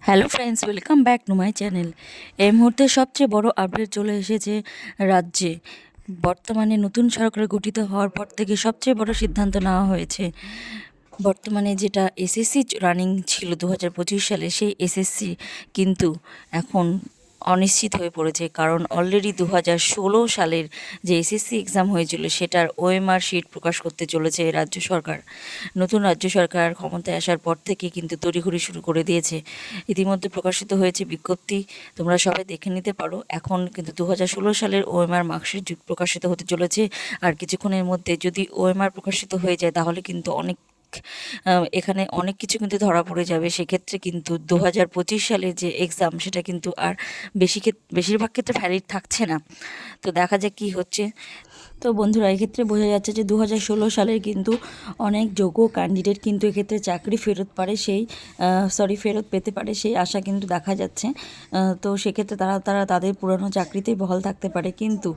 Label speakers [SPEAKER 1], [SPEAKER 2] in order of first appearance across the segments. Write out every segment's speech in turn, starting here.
[SPEAKER 1] Hello friends, welcome back to my channel. এই মুহূর্তে সবচেয়ে বড় আপডেট চলে এসেছে রাজ্যে। বর্তমানে নতুন সরকার গঠিত হওয়ার পর থেকে সবচেয়ে বড় সিদ্ধান্ত নেওয়া হয়েছে। বর্তমানে যেটা এসএসসি রানিং ছিল 2025 সালে, সেই এসএসসি কিন্তু এখন অনিশ্চিত হয়ে পড়েছে। কারণ অলরেডি 2016 সালের যে এসএসসি এক্সাম হয়েছিল সেটার ওএমআর শিট প্রকাশ করতে চলেছে রাজ্য সরকার। নতুন রাজ্য সরকার ক্ষমতায় আসার পর থেকে কিন্তু তড়িঘড়ি শুরু করে দিয়েছে। ইতিমধ্যে প্রকাশিত হয়েছে বিজ্ঞপ্তি, তোমরা সবাই দেখে নিতে পারো। এখন কিন্তু 2016 সালের ওএমআর মার্কশিট প্রকাশিত হতে চলেছে। আর কিছুক্ষণের মধ্যে যদি ওএমআর প্রকাশিত হয়ে যায় তাহলে কিন্তু এখানে অনেক কিছু কিন্তু ধরা পড়ে যাবে। সেক্ষেত্রে কিন্তু 2025 সালের যে এক্সাম সেটা কিন্তু আর বেশিরভাগ ক্ষেত্রে ভ্যালিড থাকছে না। তো দেখা যাক কী হচ্ছে। তো বন্ধুরা, এক্ষেত্রে বোঝা যাচ্ছে যে 2016 সালের কিন্তু অনেক যোগ্য ক্যান্ডিডেট কিন্তু এক্ষেত্রে চাকরি ফেরত পেতে পারে সেই আশা কিন্তু দেখা যাচ্ছে। তো সেক্ষেত্রে তারা তাদের পুরনো চাকরিতেই বহাল থাকতে পারে, কিন্তু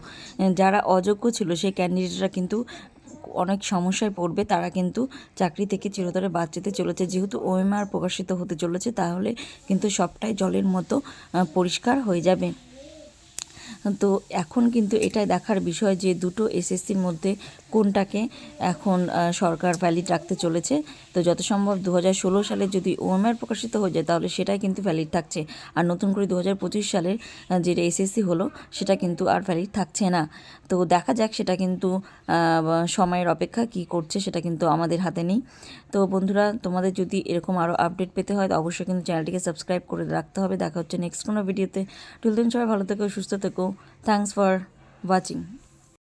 [SPEAKER 1] যারা অযোগ্য ছিল সেই ক্যান্ডিডেটরা কিন্তু অনেক সমস্যায় পড়বে। তারা কিন্তু চাকরি থেকে চিরতরে বাদ যেতে চলেছে। যেহেতু ওএমআর প্রকাশিত হতে চলেছে তাহলে কিন্তু সবটাই জলের মতো পরিষ্কার হয়ে যাবে। তো এখন কিন্তু এটাই দেখার বিষয় যে দুটো এসএসসির মধ্যে কোনটাকে এখন সরকার ভ্যালিড রাখতে চলেছে। তো যত সম্ভব 2016 সালে যদি ওএমআর প্রকাশিত হয়ে যায় তাহলে সেটাই কিন্তু ভ্যালিড থাকছে। আর নতুন করে 2025 সালের যেটা এসএসসি হলো সেটা কিন্তু আর ভ্যালিড থাকছে না। তো দেখা যাক, সেটা কিন্তু সময়ের অপেক্ষা, কি করছে সেটা কিন্তু আমাদের হাতে নেই। তো বন্ধুরা, তোমাদের যদি এরকম আরও আপডেট পেতে হয় তো অবশ্যই কিন্তু চ্যানেলটিকে সাবস্ক্রাইব করে রাখতে হবে। দেখা হচ্ছে নেক্সট কোনো ভিডিওতে। টিল দেন সবাই ভালো থেকো, সুস্থ থেকো। Thanks for watching.